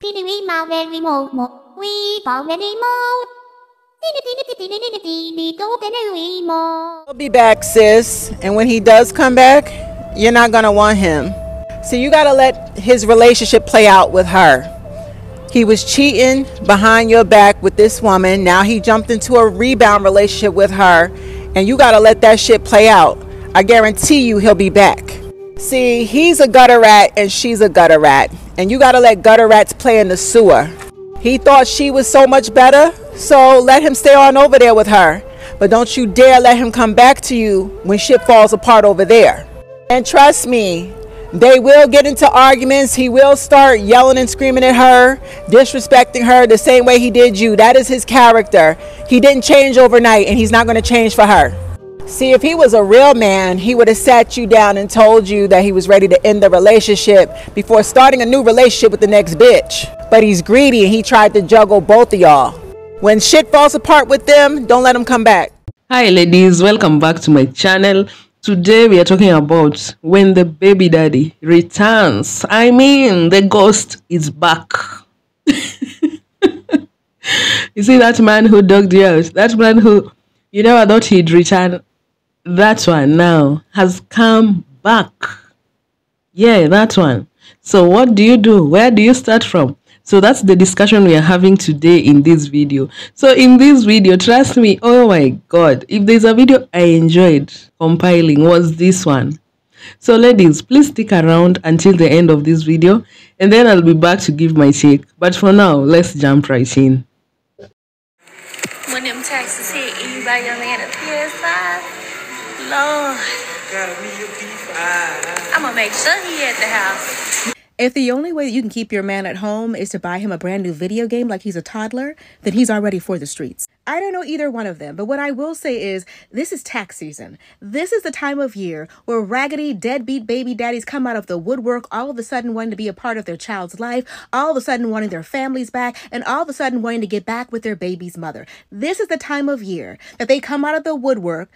He'll be back, sis. And when he does come back, you're not going to want him. So you got to let his relationship play out with her. He was cheating behind your back with this woman. Now he jumped into a rebound relationship with her. And you got to let that shit play out. I guarantee you he'll be back. See, he's a gutter rat and she's a gutter rat. And you got to let gutter rats play in the sewer. He thought she was so much better, so let him stay on over there with her. But don't you dare let him come back to you when shit falls apart over there. And trust me, they will get into arguments. He will start yelling and screaming at her, disrespecting her the same way he did you. That is his character. He didn't change overnight, and he's not going to change for her. See, if he was a real man, he would have sat you down and told you that he was ready to end the relationship before starting a new relationship with the next bitch. But he's greedy, and he tried to juggle both of y'all. When shit falls apart with them, don't let him come back. Hi ladies, welcome back to my channel. Today we are talking about when the baby daddy returns. I mean, the ghost is back. You see that man who dogged you out, that man who you never thought he'd return, that one now has come back. Yeah, that one. So what do you do? Where do you start from? So that's the discussion we are having today in this video. So in this video, trust me, oh my god, if there's a video I enjoyed compiling was this one. So ladies, please stick around until the end of this video and then I'll be back to give my take. But for now, let's jump right in. When them taxes hit and you buy your man a PS5, Lord, I'm gonna make sure he at the house. If the only way that you can keep your man at home is to buy him a brand new video game like he's a toddler, then he's already for the streets. I don't know either one of them, but what I will say is this is tax season. This is the time of year where raggedy, deadbeat baby daddies come out of the woodwork, all of a sudden wanting to be a part of their child's life, all of a sudden wanting their families back, and all of a sudden wanting to get back with their baby's mother. This is the time of year that they come out of the woodwork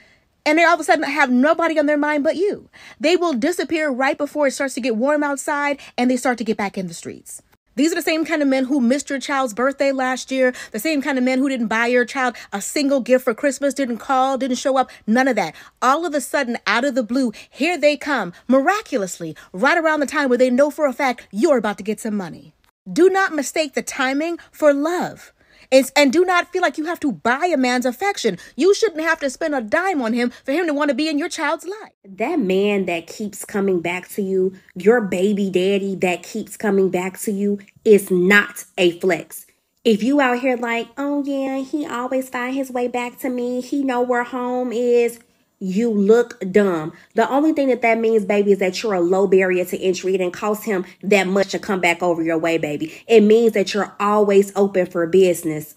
and they all of a sudden have nobody on their mind but you. They will disappear right before it starts to get warm outside and they start to get back in the streets. These are the same kind of men who missed your child's birthday last year, the same kind of men who didn't buy your child a single gift for Christmas, didn't call, didn't show up, none of that. All of a sudden, out of the blue, here they come, miraculously, right around the time where they know for a fact you're about to get some money. Do not mistake the timing for love. And do not feel like you have to buy a man's affection. You shouldn't have to spend a dime on him for him to want to be in your child's life. That man that keeps coming back to you, your baby daddy that keeps coming back to you, is not a flex. If you out here like, oh yeah, he always find his way back to me, he know where home is, you look dumb. The only thing that means, baby, is that you're a low barrier to entry. It didn't cost him that much to come back over your way, baby. It means that you're always open for business.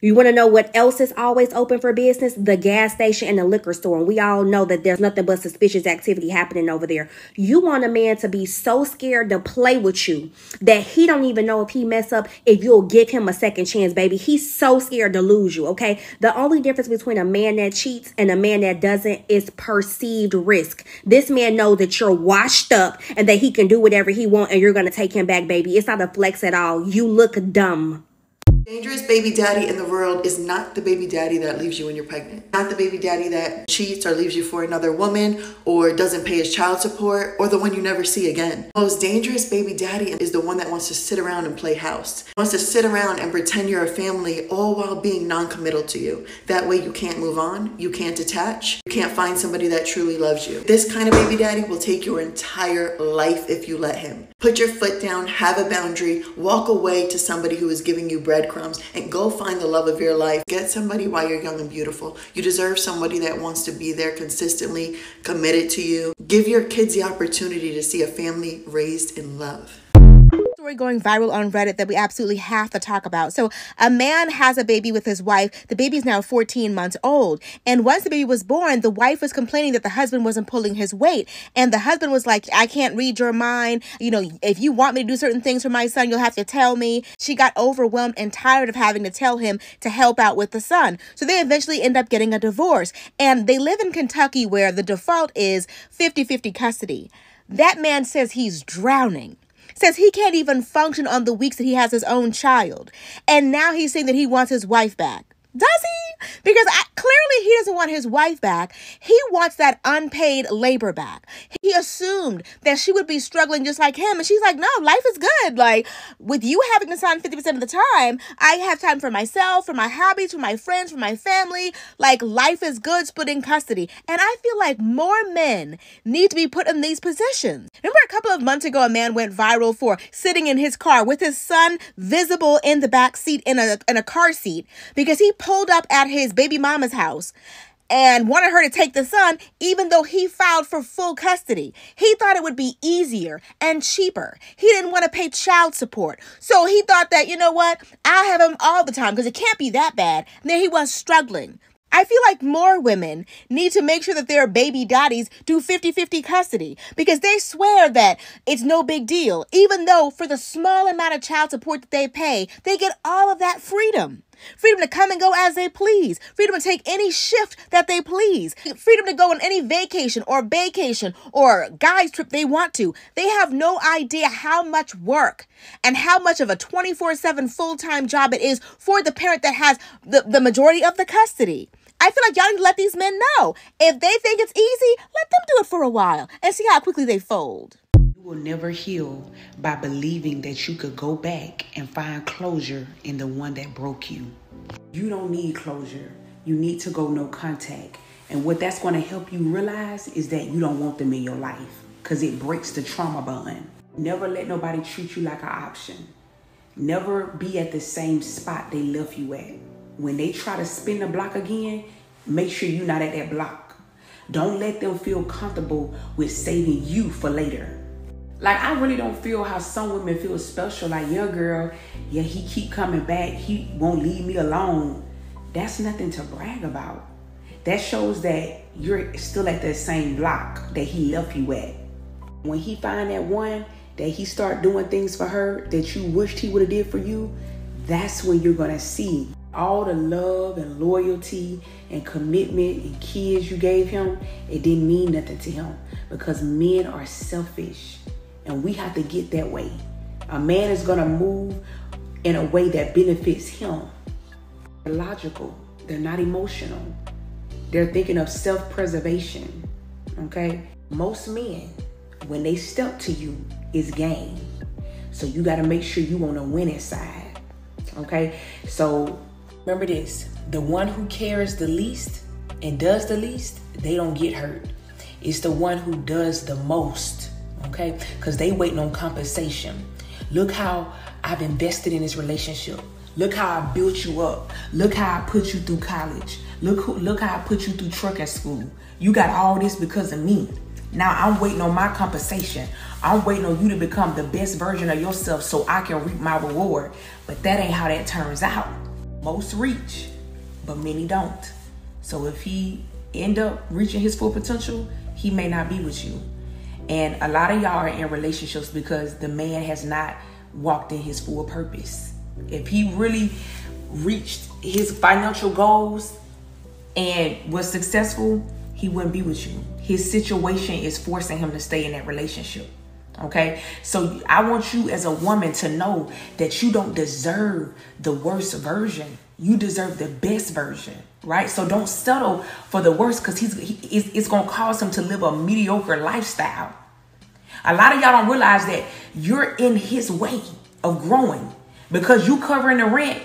You want to know what else is always open for business? The gas station and the liquor store. And we all know that there's nothing but suspicious activity happening over there. You want a man to be so scared to play with you that he don't even know if he mess up, if you'll give him a second chance, baby. He's so scared to lose you, okay? The only difference between a man that cheats and a man that doesn't is perceived risk. This man knows that you're washed up and that he can do whatever he wants and you're going to take him back, baby. It's not a flex at all. You look dumb. Dangerous baby daddy in the world is not the baby daddy that leaves you when you're pregnant. Not the baby daddy that cheats or leaves you for another woman or doesn't pay his child support or the one you never see again. The most dangerous baby daddy is the one that wants to sit around and play house. Wants to sit around and pretend you're a family all while being non-committal to you. That way you can't move on, you can't detach, you can't find somebody that truly loves you. This kind of baby daddy will take your entire life if you let him. Put your foot down, have a boundary, walk away to somebody who is giving you breadcrumbs and go find the love of your life. Get somebody while you're young and beautiful. You deserve somebody that wants to be there consistently, committed to you. Give your kids the opportunity to see a family raised in love. Story going viral on Reddit that we absolutely have to talk about. So a man has a baby with his wife. The baby is now 14 months old. And once the baby was born, the wife was complaining that the husband wasn't pulling his weight. And the husband was like, I can't read your mind. You know, if you want me to do certain things for my son, you'll have to tell me. She got overwhelmed and tired of having to tell him to help out with the son. So they eventually end up getting a divorce. And they live in Kentucky where the default is 50-50 custody. That man says he's drowning. says he can't even function on the weeks that he has his own child. And now he's saying that he wants his wife back. Does he? Because clearly he doesn't want his wife back. He wants that unpaid labor back. He assumed that she would be struggling just like him. And she's like, no, life is good. Like, with you having to sign 50% of the time, I have time for myself, for my hobbies, for my friends, for my family. Like, life is good, splitting custody. And I feel like more men need to be put in these positions. Remember a couple of months ago, a man went viral for sitting in his car with his son visible in the back seat in a car seat because he pulled up at his baby mama's house and wanted her to take the son, even though he filed for full custody. He thought it would be easier and cheaper. He didn't want to pay child support. So he thought that, you know what, I'll have him all the time because it can't be that bad. And there he was struggling. I feel like more women need to make sure that their baby daddies do 50-50 custody because they swear that it's no big deal, even though for the small amount of child support that they pay, they get all of that freedom. Freedom to come and go as they please. Freedom to take any shift that they please. Freedom to go on any vacation or guy's trip they want to. They have no idea how much work and how much of a 24/7 full-time job it is for the parent that has the majority of the custody. I feel like y'all need to let these men know. If they think it's easy, let them do it for a while and see how quickly they fold. You will never heal by believing that you could go back and find closure in the one that broke you. You don't need closure. You need to go no contact. And what that's going to help you realize is that you don't want them in your life because it breaks the trauma bond. Never let nobody treat you like an option. Never be at the same spot they left you at. When they try to spin the block again, make sure you're not at that block. Don't let them feel comfortable with saving you for later. Like, I really don't feel how some women feel special. Like, yeah, girl, yeah, he keep coming back. He won't leave me alone. That's nothing to brag about. That shows that you're still at that same block that he left you at. When he find that one that he start doing things for her that you wished he would have did for you, that's when you're going to see all the love and loyalty and commitment and kids you gave him. It didn't mean nothing to him because men are selfish and we have to get that way. A man is going to move in a way that benefits him. They're logical. They're not emotional. They're thinking of self-preservation. Okay? Most men, when they step to you, is game. So you got to make sure you on the winning side. Okay? So remember this, the one who cares the least and does the least, they don't get hurt. It's the one who does the most, okay? Because they waiting on compensation. Look how I've invested in this relationship. Look how I built you up. Look how I put you through college. Look how I put you through trucking school. You got all this because of me. Now I'm waiting on my compensation. I'm waiting on you to become the best version of yourself so I can reap my reward. But that ain't how that turns out. Most reach, but many don't. So if he end up reaching his full potential, he may not be with you. And a lot of y'all are in relationships because the man has not walked in his full purpose. If he really reached his financial goals and was successful, he wouldn't be with you. His situation is forcing him to stay in that relationship. Okay, so I want you as a woman to know that you don't deserve the worst version. You deserve the best version, right? So don't settle for the worst because it's going to cause him to live a mediocre lifestyle. A lot of y'all don't realize that you're in his way of growing because you covering the rent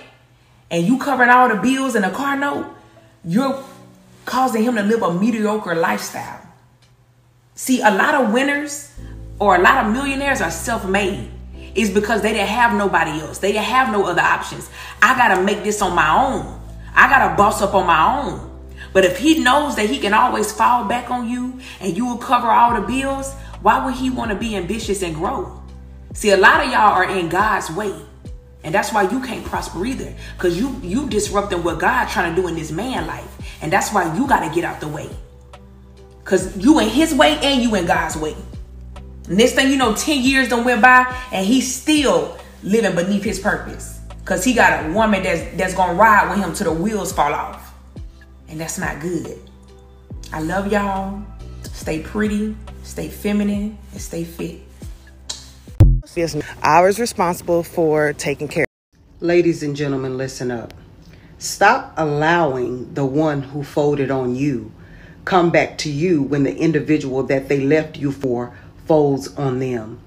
and you covering all the bills and the car note. You're causing him to live a mediocre lifestyle. See, a lot of winners or a lot of millionaires are self-made. It's because they didn't have nobody else. They didn't have no other options. I got to make this on my own. I got to boss up on my own. But if he knows that he can always fall back on you and you will cover all the bills, why would he want to be ambitious and grow? See, a lot of y'all are in God's way. And that's why you can't prosper either. Because you disrupting what God's trying to do in this man life. And that's why you got to get out the way. Because you in his way and you in God's way. Next thing you know, 10 years done went by and he's still living beneath his purpose. Because he got a woman that's going to ride with him till the wheels fall off. And that's not good. I love y'all. Stay pretty, stay feminine, and stay fit. I was responsible for taking care. Ladies and gentlemen, listen up. Stop allowing the one who folded on you come back to you when the individual that they left you for folds on them.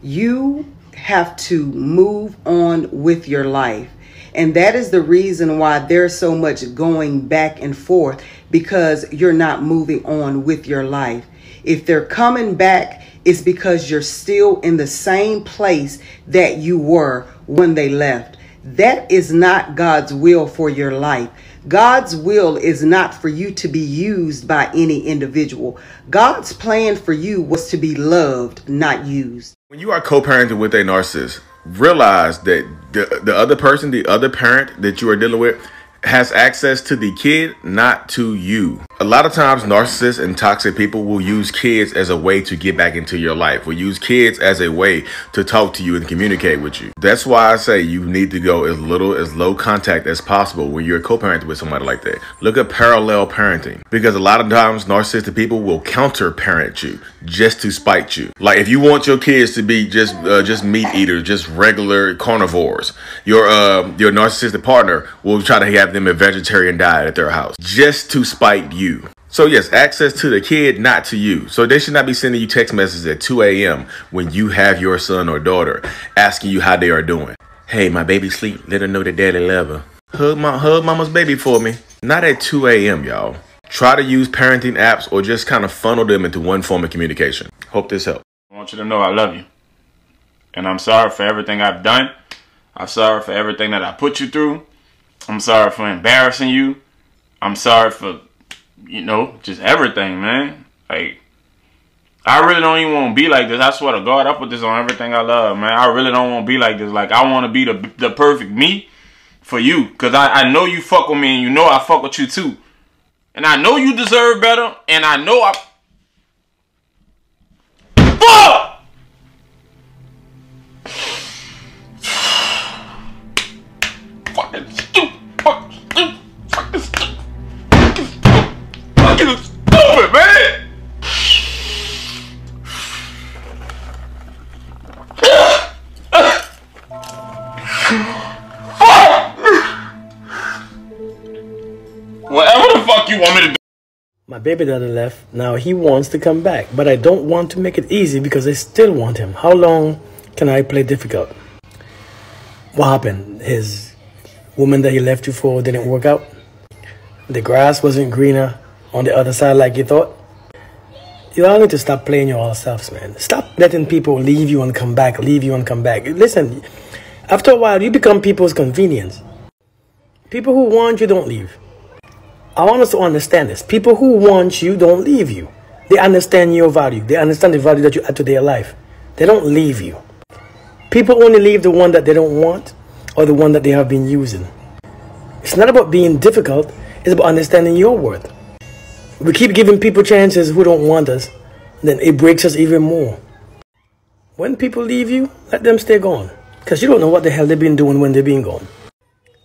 You have to move on with your life. And that is the reason why there's so much going back and forth, because you're not moving on with your life. If they're coming back, it's because you're still in the same place that you were when they left. That is not God's will for your life. God's will is not for you to be used by any individual. God's plan for you was to be loved, not used. When you are co-parenting with a narcissist, realize that the other person, the other parent that you are dealing with, has access to the kid, not to you. A lot of times narcissists and toxic people will use kids as a way to get back into your life, will use kids as a way to talk to you and communicate with you. That's why I say you need to go as low contact as possible when you're co-parenting with somebody like that. Look at parallel parenting, because a lot of times narcissistic people will counter parent you just to spite you. Like if you want your kids to be just meat eaters, just regular carnivores, your narcissistic partner will try to have them a vegetarian diet at their house just to spite you. So yes, access to the kid, not to you. So they should not be sending you text messages at 2 a.m. when you have your son or daughter asking you how they are doing. Hey, my baby sleep. Let her know that daddy love her. Hug mama's baby for me. Not at 2 a.m., y'all. Try to use parenting apps or just kind of funnel them into one form of communication. Hope this helps. I want you to know I love you. And I'm sorry for everything I've done. I'm sorry for everything that I put you through. I'm sorry for embarrassing you. I'm sorry for, just everything, man. Like, I really don't even want to be like this. I swear to God, I put this on everything I love, man. I really don't want to be like this. Like, I want to be the perfect me for you. Because I know you fuck with me and you know I fuck with you too. And I know you deserve better. And I know I... Fuck! Fucking stupid. Fucking stupid, man. Whatever the fuck you want me to do. My baby daddy left. Now he wants to come back, but I don't want to make it easy because I still want him. How long can I play difficult? What happened? His woman that he left you for didn't work out? The grass wasn't greener on the other side like you thought? You all need to stop playing yourselves, man. Stop letting people leave you and come back, leave you and come back. Listen, after a while, you become people's convenience. People who want you don't leave. I want us to understand this. People who want you don't leave you. They understand your value. They understand the value that you add to their life. They don't leave you. People only leave the one that they don't want or the one that they have been using. It's not about being difficult. It's about understanding your worth. We keep giving people chances who don't want us, then it breaks us even more. When people leave you, let them stay gone. Because you don't know what the hell they've been doing when they've been gone.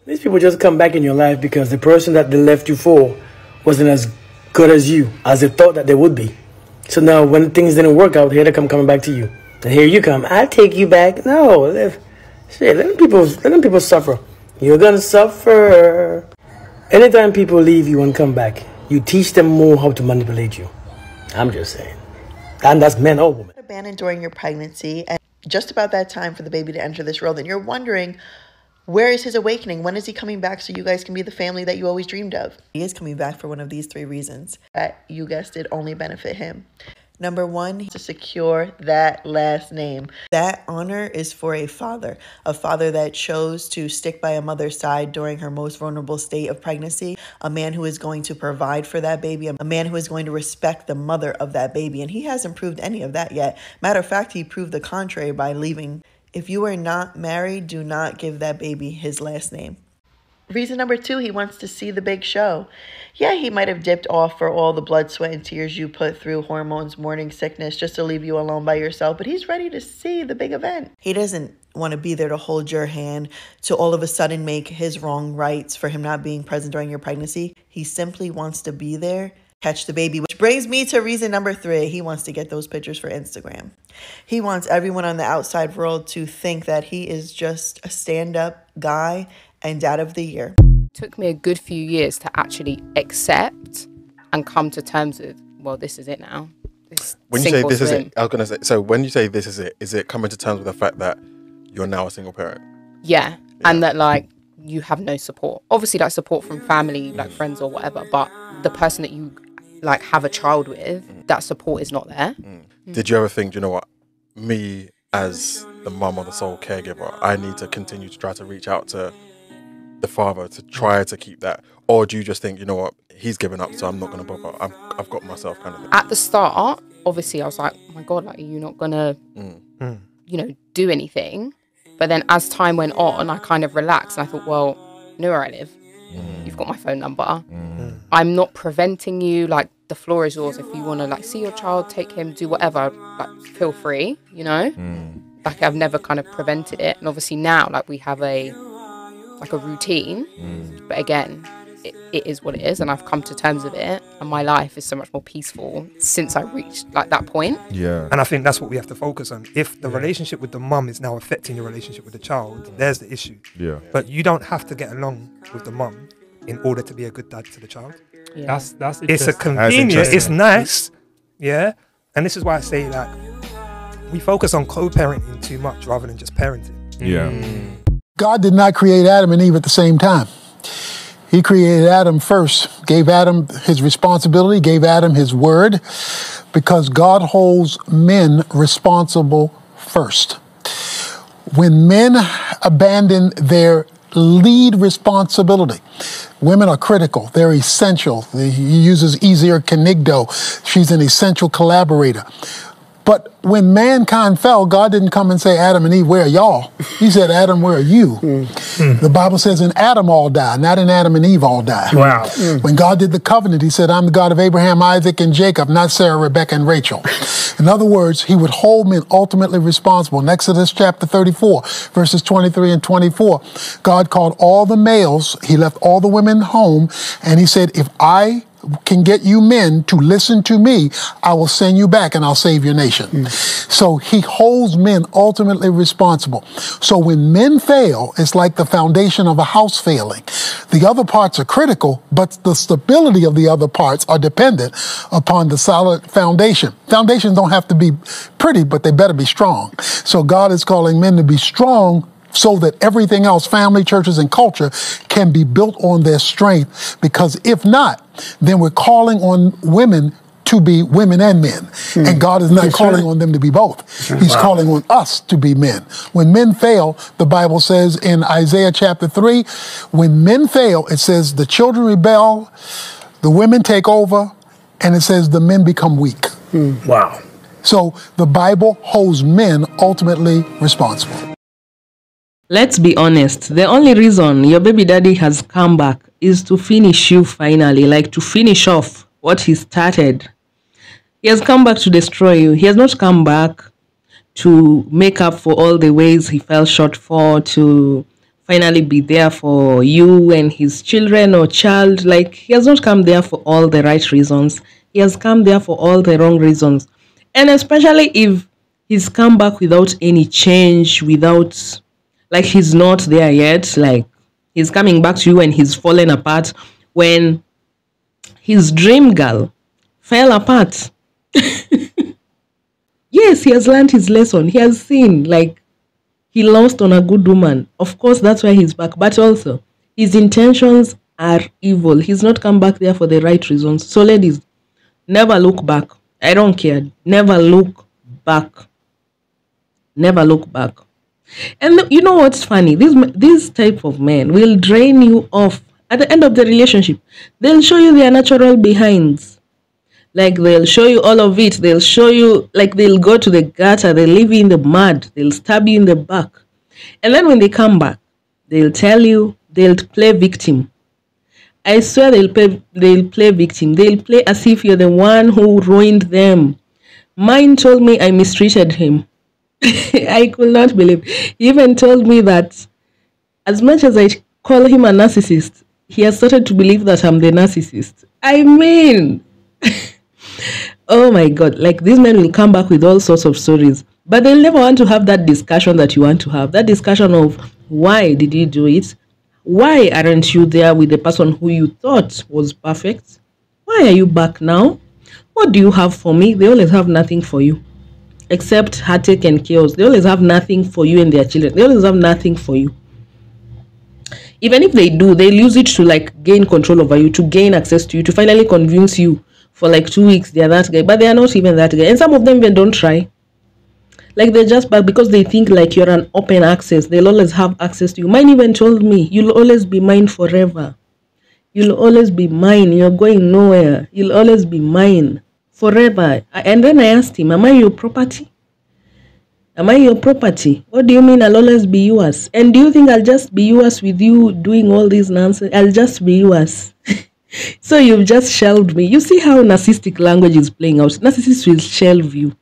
These people just come back in your life because the person that they left you for wasn't as good as you, as they thought that they would be. So now when things didn't work out, here they come coming back to you. And here you come, I'll take you back. No, let them people suffer. You're gonna suffer. Anytime people leave you and come back, you teach them more how to manipulate you. I'm just saying. And that's men or women. Abandoned during your pregnancy and just about that time for the baby to enter this world, and you're wondering, where is his awakening? When is he coming back so you guys can be the family that you always dreamed of? He is coming back for one of these 3 reasons that, you guessed it, only benefit him. Number 1, to secure that last name. That honor is for a father that chose to stick by a mother's side during her most vulnerable state of pregnancy, a man who is going to provide for that baby, a man who is going to respect the mother of that baby. And he hasn't proved any of that yet. Matter of fact, he proved the contrary by leaving. If you are not married, do not give that baby his last name. Reason number 2, he wants to see the big show. Yeah, he might have dipped off for all the blood, sweat, and tears you put through, hormones, morning sickness, just to leave you alone by yourself. But he's ready to see the big event. He doesn't want to be there to hold your hand, to all of a sudden make his wrong rights for him not being present during your pregnancy. He simply wants to be there catch the baby. Which brings me to reason number 3. He wants to get those pictures for Instagram. He wants everyone on the outside world to think that he is just a stand-up guy and dad of the year. It took me a good few years to actually accept and come to terms with, well, this is it now. When you say this is it, I was going to say, so when you say this is it coming to terms with the fact that you're now a single parent? Yeah. And that, like, you have no support. Obviously, like, support from family, like friends or whatever, but the person that you, like, have a child with, that support is not there. Did you ever think, you know what, me as the mum or the sole caregiver, I need to continue to try to reach out to the father to try to keep that? Or do you just think, you know what, he's given up, so I'm not going to bother. I've got myself kind of thing. At the start, obviously, I was like, oh my God, like, are you not going to, you know, do anything? But then as time went on, I kind of relaxed. And I thought, well, you know where I live. You've got my phone number. I'm not preventing you. Like, the floor is yours. If you want to, like, see your child, take him, do whatever, like, feel free, you know? Like, I've never kind of prevented it. And obviously now, like, we have a routine. But again, it is what it is, and I've come to terms with it, and my life is so much more peaceful since I reached, like, that point. Yeah. And I think that's what we have to focus on. If the relationship with the mum is now affecting your relationship with the child, there's the issue. Yeah. But you don't have to get along with the mum in order to be a good dad to the child. Yeah. That's it's a convenience. It's nice. Yeah. And this is why I say, like, we focus on co-parenting too much rather than just parenting. Yeah. God did not create Adam and Eve at the same time. He created Adam first, gave Adam his responsibility, gave Adam his word, because God holds men responsible first. When men abandon their lead responsibility, women are critical, they're essential. He uses Ezer Kenigdo. She's an essential collaborator. But when mankind fell, God didn't come and say, Adam and Eve, where are y'all? He said, Adam, where are you? The Bible says in Adam all die, not in Adam and Eve all die. Wow. When God did the covenant, he said, I'm the God of Abraham, Isaac, and Jacob, not Sarah, Rebecca, and Rachel. In other words, he would hold men ultimately responsible. In Exodus chapter 34, verses 23 and 24, God called all the males, he left all the women home, and he said, if I can get you men to listen to me, I will send you back and I'll save your nation. So he holds men ultimately responsible. So when men fail, it's like the foundation of a house failing. The other parts are critical, but the stability of the other parts are dependent upon the solid foundation. Foundations don't have to be pretty, but they better be strong. So God is calling men to be strong so that everything else, family, churches, and culture, can be built on their strength. Because if not, then we're calling on women to be women and men. And God is not calling on them to be both. He's calling on us to be men. When men fail, the Bible says in Isaiah chapter 3, when men fail, it says the children rebel, the women take over, and it says the men become weak. Wow. So the Bible holds men ultimately responsible. Let's be honest, the only reason your baby daddy has come back is to finish you finally, like to finish off what he started. He has come back to destroy you. He has not come back to make up for all the ways he fell short for, to finally be there for you and his children or child. Like, he has not come there for all the right reasons. He has come there for all the wrong reasons. And especially if he's come back without any change, without... like, he's not there yet. Like, he's coming back to you and he's fallen apart when his dream girl fell apart. Yes, he has learned his lesson. He has seen, like, he lost on a good woman. Of course, that's why he's back. But also, his intentions are evil. He's not come back there for the right reasons. So, ladies, never look back. I don't care. Never look back. Never look back. And you know what's funny? These type of men will drain you off at the end of the relationship. They'll show you their natural behinds. Like, they'll show you all of it. They'll show you, like, they'll go to the gutter. They'll leave you in the mud. They'll stab you in the back. And then when they come back, they'll tell you, they'll play victim. I swear they'll play victim. They'll play as if you're the one who ruined them. Mine told me I mistreated him. I could not believe. He even told me that as much as I call him a narcissist, he has started to believe that I'm the narcissist. I mean, Oh my God. Like, these men will come back with all sorts of stories, but they'll never want to have that discussion that you want to have. That discussion of why did you do it? Why aren't you there with the person who you thought was perfect? Why are you back now? What do you have for me? They always have nothing for you except heartache and chaos. They always have nothing for you and their children. They always have nothing for you. Even if they do, they'll use it to like gain control over you, to gain access to you, to finally convince you for like 2 weeks they're that guy, but they are not even that guy. And some of them even don't try. Like, they're just back because they think like you're an open access. They'll always have access to you. Mine even told me, you'll always be mine forever. You'll always be mine. You're going nowhere. You'll always be mine forever. And then I asked him, am I your property? Am I your property? What do you mean I'll always be yours? And do you think I'll just be yours with you doing all this nonsense? I'll just be yours. So you've just shelved me. You see how narcissistic language is playing out. Narcissists will shelve you.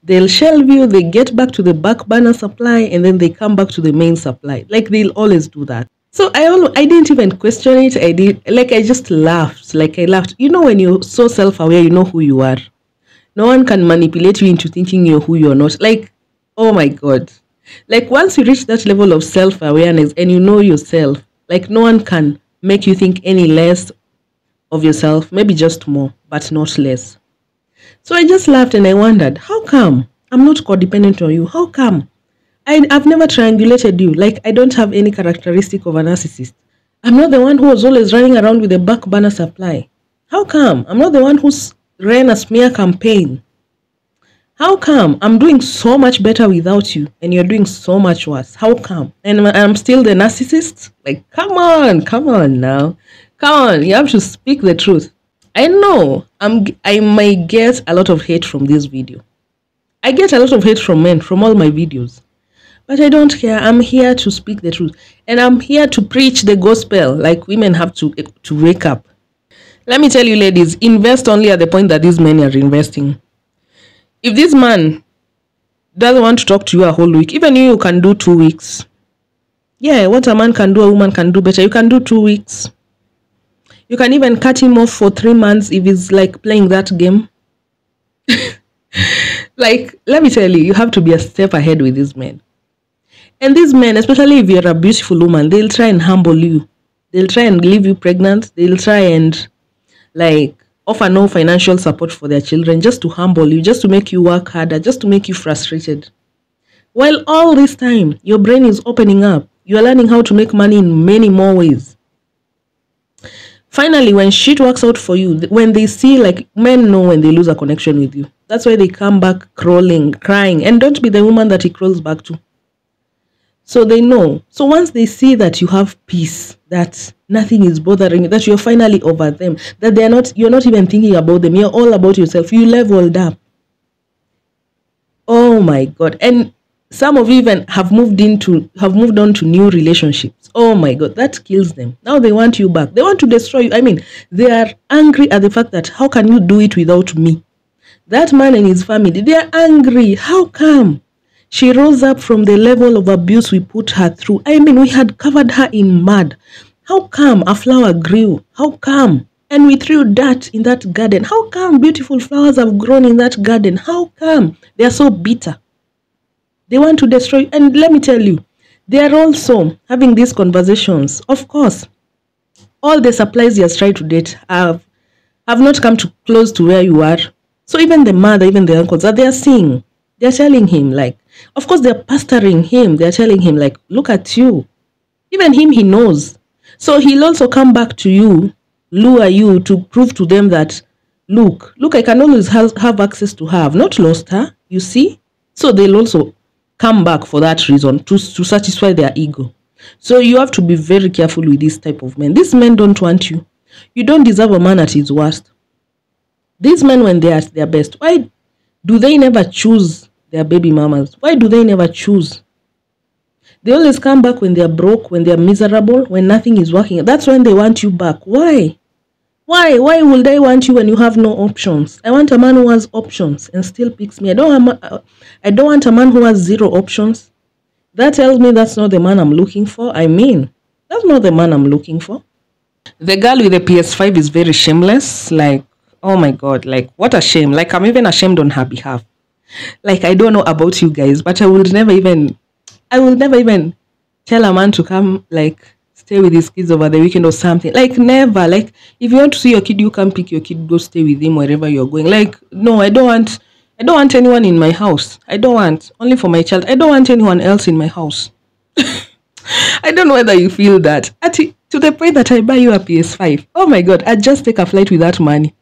They'll shelve you, they get back to the back burner supply, and then they come back to the main supply. Like, they'll always do that. So I didn't even question it. I just laughed. Like, I laughed. You know, when you're so self-aware, you know who you are. No one can manipulate you into thinking you're who you're not. Like, oh my God. Like, once you reach that level of self-awareness and you know yourself, like, no one can make you think any less of yourself, maybe just more, but not less. So I just laughed and I wondered, how come I'm not codependent on you? How come? I've never triangulated you. Like, I don't have any characteristic of a narcissist. I'm not the one who was always running around with a back burner supply. How come? I'm not the one who's ran a smear campaign. How come? I'm doing so much better without you and you're doing so much worse. How come? And I'm still the narcissist? Like, come on now. Come on, you have to speak the truth. I know I might get a lot of hate from this video. I get a lot of hate from men from all my videos. But I don't care. I'm here to speak the truth. And I'm here to preach the gospel. Like, women have to wake up. Let me tell you, ladies, invest only at the point that these men are investing. If this man doesn't want to talk to you a whole week, even you can do 2 weeks. Yeah, what a man can do, a woman can do better. You can do 2 weeks. You can even cut him off for 3 months if he's like playing that game. Like, let me tell you, you have to be a step ahead with these men. And these men, especially if you're a beautiful woman, they'll try and humble you. They'll try and leave you pregnant. They'll try and like offer no financial support for their children just to humble you, just to make you work harder, just to make you frustrated. While all this time, your brain is opening up. You're learning how to make money in many more ways. Finally, when shit works out for you, when they see, like, men know when they lose a connection with you. That's why they come back crawling, crying. And don't be the woman that he crawls back to. So they know. So once they see that you have peace, that nothing is bothering you, that you're finally over them, that you're not even thinking about them, you're all about yourself, you leveled up. Oh my God. And some of you even have moved on to new relationships. Oh my God, that kills them. Now they want you back. They want to destroy you. I mean, they are angry at the fact that how can you do it without me? That man and his family, they are angry. How come? She rose up from the level of abuse we put her through. I mean, we had covered her in mud. How come a flower grew? How come? And we threw dirt in that garden. How come beautiful flowers have grown in that garden? How come? They are so bitter. They want to destroy you. And let me tell you, they are also having these conversations. Of course, all the supplies he has tried to date have not come close to where you are. So even the mother, even the uncles that they are seeing, they are telling him, like, of course, they are pastoring him. They are telling him, like, look at you. Even him, he knows. So he'll also come back to you, lure you to prove to them that, look, I can always have access to her. I've not lost her, you see? So they'll also come back for that reason, to satisfy their ego. So you have to be very careful with this type of men. These men don't want you. You don't deserve a man at his worst. These men, when they are at their best, why do they never choose their baby mamas? Why do they never choose? They always come back when they are broke, when they are miserable, when nothing is working. That's when they want you back. Why? Why would I want you when you have no options? I want a man who has options and still picks me. I don't want a man who has 0 options. That tells me that's not the man I'm looking for. I mean, that's not the man I'm looking for. The girl with the PS5 is very shameless. Like, Oh my God, like what a shame. Like I'm even ashamed on her behalf. Like I don't know about you guys, but I will never even tell a man to come like stay with his kids over the weekend or something. Like never. Like if you want to see your kid, you come pick your kid, go stay with him wherever you're going. Like no, I don't want anyone in my house. I don't want only for my child. I don't want anyone else in my house. I don't know whether you feel that. To the point that I buy you a PS5. Oh my God, I'd just take a flight with that money.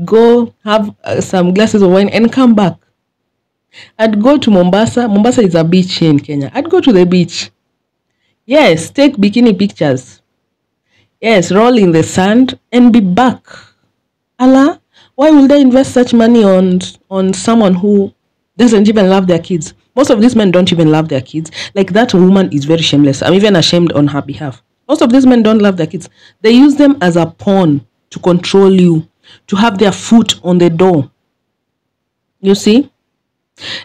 Go have some glasses of wine and come back. I'd go to Mombasa. Mombasa is a beach here in Kenya. I'd go to the beach. Yes, take bikini pictures. Yes, roll in the sand and be back. Allah, why would they invest such money on someone who doesn't even love their kids? Most of these men don't even love their kids. Like that woman is very shameless. I'm even ashamed on her behalf. Most of these men don't love their kids. They use them as a pawn to control you, to have their foot on the door. You see?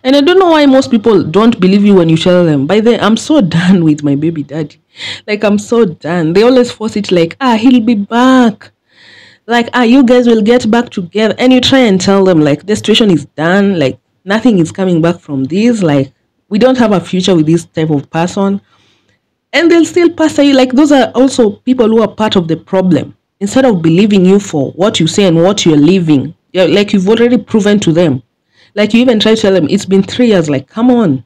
And I don't know why most people don't believe you when you tell them. By the way, I'm so done with my baby daddy. Like, I'm so done. They always force it like, he'll be back. Like, you guys will get back together. And you try and tell them, like, the situation is done. Like, nothing is coming back from this. Like, we don't have a future with this type of person. And they'll still pastor you. Like, those are also people who are part of the problem. Instead of believing you for what you say and what you're living, like, you've already proven to them. Like, you even try to tell them, it's been 3 years, like, come on.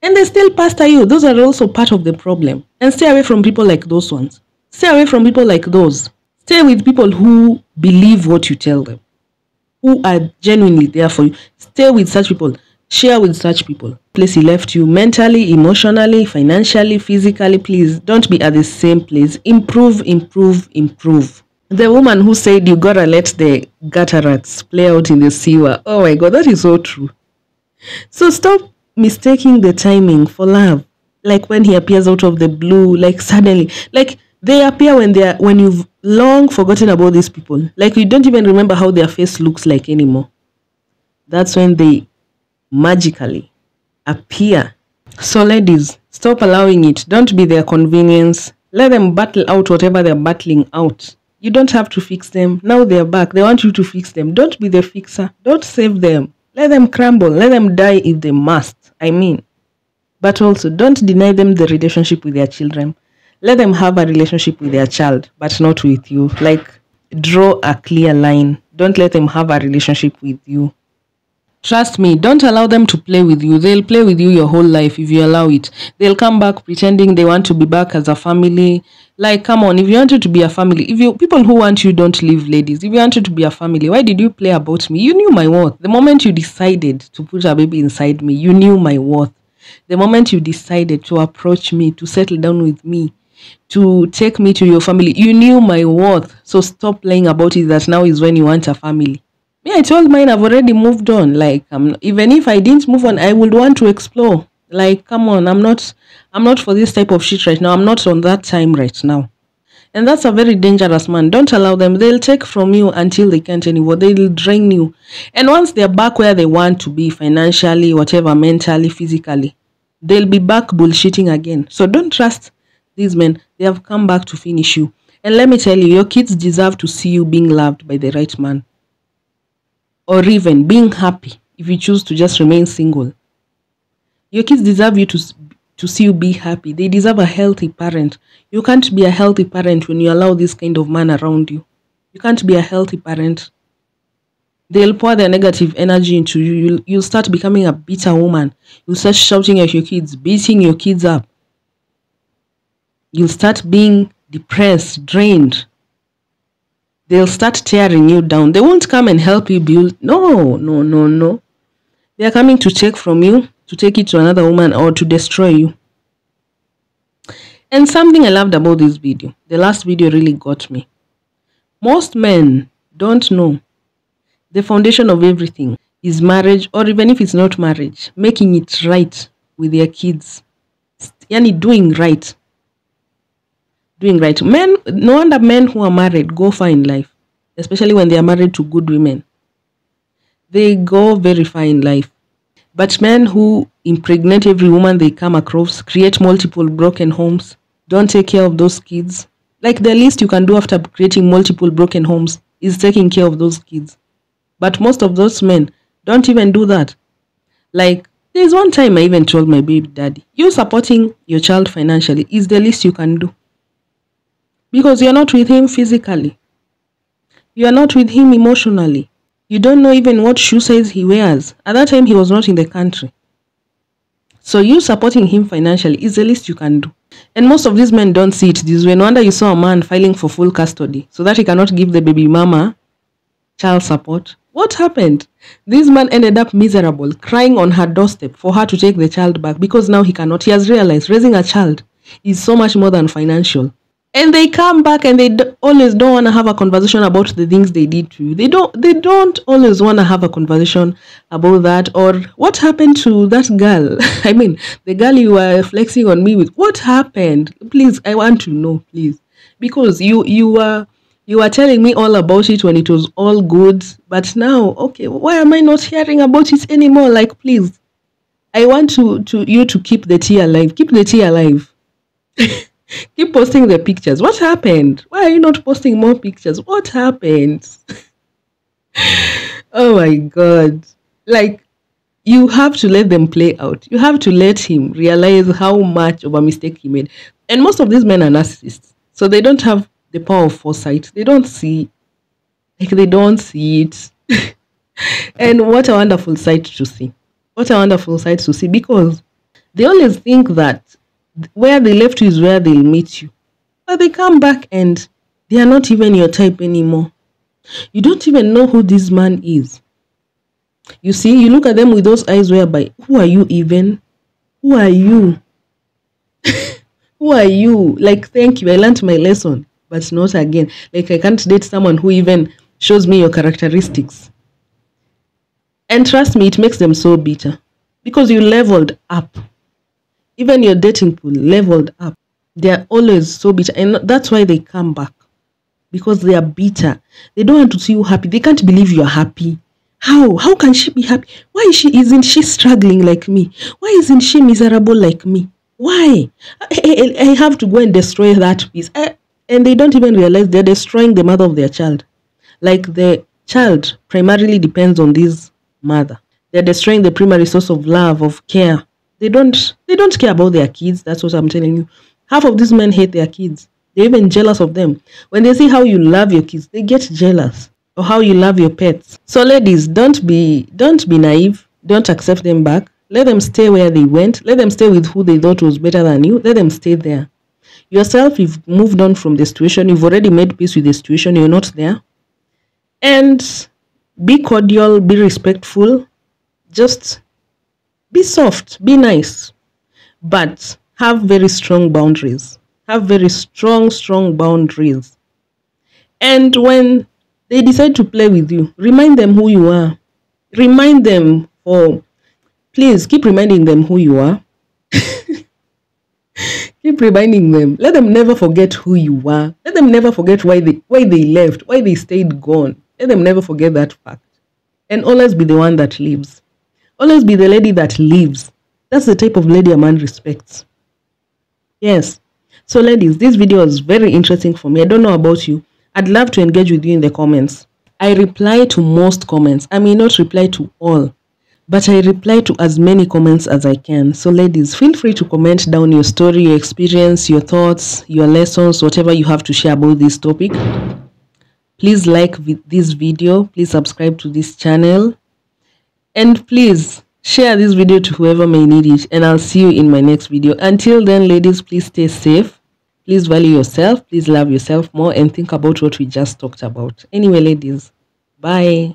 And they still pastor you. Those are also part of the problem. And stay away from people like those ones. Stay away from people like those. Stay with people who believe what you tell them, who are genuinely there for you. Stay with such people. Share with such people. Place he left you mentally, emotionally, financially, physically. Please don't be at the same place. Improve, improve, improve. The woman who said you gotta let the gutter rats play out in the sewer. Oh my God, that is so true. So stop mistaking the timing for love. Like when he appears out of the blue, like suddenly, like they appear when you've long forgotten about these people. Like you don't even remember how their face looks like anymore. That's when they magically appear. So ladies, stop allowing it. Don't be their convenience. Let them battle out whatever they're battling out. You don't have to fix them. Now they're back. They want you to fix them. Don't be the fixer. Don't save them. Let them crumble. Let them die if they must. I mean. But also, don't deny them the relationship with their children. Let them have a relationship with their child, but not with you. Like, draw a clear line. Don't let them have a relationship with you. Trust me, don't allow them to play with you. They'll play with you your whole life if you allow it. They'll come back pretending they want to be back as a family. Like, come on, if you wanted to be a family, people who want you don't leave, ladies. If you wanted to be a family, why did you play about me? You knew my worth. The moment you decided to put a baby inside me, you knew my worth. The moment you decided to approach me, to settle down with me, to take me to your family, you knew my worth. So stop playing about it that now is when you want a family. Me, I told mine I've already moved on. Like, even if I didn't move on, I would want to explore. Like, come on, I'm not for this type of shit right now. I'm not on that time right now. And that's a very dangerous man. Don't allow them. They'll take from you until they can't anymore. They'll drain you. And once they're back where they want to be, financially, whatever, mentally, physically, they'll be back bullshitting again. So don't trust these men. They have come back to finish you. And let me tell you, your kids deserve to see you being loved by the right man. Or even being happy if you choose to just remain single. Your kids deserve you to see you be happy. They deserve a healthy parent. You can't be a healthy parent when you allow this kind of man around you. You can't be a healthy parent. They'll pour their negative energy into you. You'll start becoming a bitter woman. You'll start shouting at your kids, beating your kids up. You'll start being depressed, drained. They'll start tearing you down. They won't come and help you build. No. They are coming to take from you, to take it to another woman, or to destroy you. And something I loved about this video, the last video really got me. Most men don't know the foundation of everything is marriage, or even if it's not marriage, making it right with their kids. Yani doing right. Doing right. Men, no wonder men who are married go far in life, especially when they are married to good women. They go very far in life. But men who impregnate every woman they come across, create multiple broken homes, don't take care of those kids. Like the least you can do after creating multiple broken homes is taking care of those kids. But most of those men don't even do that. Like, there's one time I even told my baby daddy, you supporting your child financially is the least you can do. Because you're not with him physically. You are not with him emotionally. You don't know even what shoe size he wears. At that time, he was not in the country. So you supporting him financially is the least you can do. And most of these men don't see it this way. No wonder you saw a man filing for full custody so that he cannot give the baby mama child support. What happened? This man ended up miserable, crying on her doorstep for her to take the child back because now he cannot. He has realized raising a child is so much more than financial. And they come back and they always don't want to have a conversation about the things they did to you. They don't always want to have a conversation about that. Or what happened to that girl? I mean, the girl you were flexing on me with. What happened? Please, I want to know, please. Because you were telling me all about it when it was all good. But now, okay, why am I not hearing about it anymore? Like, please, I want you to keep the tea alive. Keep the tea alive. Keep posting the pictures. What happened? Why are you not posting more pictures? What happened? Oh my God. Like, you have to let them play out. You have to let him realize how much of a mistake he made. And most of these men are narcissists. So they don't have the power of foresight. They don't see. Like, they don't see it. And what a wonderful sight to see. What a wonderful sight to see. Because they always think that where they left you is where they'll meet you. But they come back and they are not even your type anymore. You don't even know who this man is. You see, you look at them with those eyes whereby, who are you even? Who are you? Who are you? Like, thank you, I learned my lesson. But not again. Like, I can't date someone who even shows me your characteristics. And trust me, it makes them so bitter. Because you leveled up. Even your dating pool leveled up. They are always so bitter. And that's why they come back. Because they are bitter. They don't want to see you happy. They can't believe you are happy. How can she be happy? Why isn't she struggling like me? Why isn't she miserable like me? Why? I have to go and destroy that piece. And they don't even realize they're destroying the mother of their child. Like, the child primarily depends on this mother. They're destroying the primary source of love, of care. They don't care about their kids. That's what I'm telling you. Half of these men hate their kids. They're even jealous of them. When they see how you love your kids, they get jealous. Or how you love your pets. So ladies, don't be naive. Don't accept them back. Let them stay where they went. Let them stay with who they thought was better than you. Let them stay there. Yourself, you've moved on from the situation. You've already made peace with the situation. You're not there. And be cordial. Be respectful. Just be soft, be nice, but have very strong boundaries. Have very strong boundaries. And when they decide to play with you, remind them who you are. Remind them, please keep reminding them who you are. Keep reminding them. Let them never forget who you are. Let them never forget why they left, why they stayed gone. Let them never forget that fact. And always be the one that leaves. Always be the lady that leaves. That's the type of lady a man respects. Yes. So ladies, this video was very interesting for me. I don't know about you. I'd love to engage with you in the comments. I reply to most comments. I may not reply to all, but I reply to as many comments as I can. So ladies, feel free to comment down your story, your experience, your thoughts, your lessons, whatever you have to share about this topic. Please like this video. Please subscribe to this channel. And please share this video to whoever may need it. And I'll see you in my next video. Until then, ladies, please stay safe. Please value yourself. Please love yourself more and think about what we just talked about. Anyway, ladies, bye.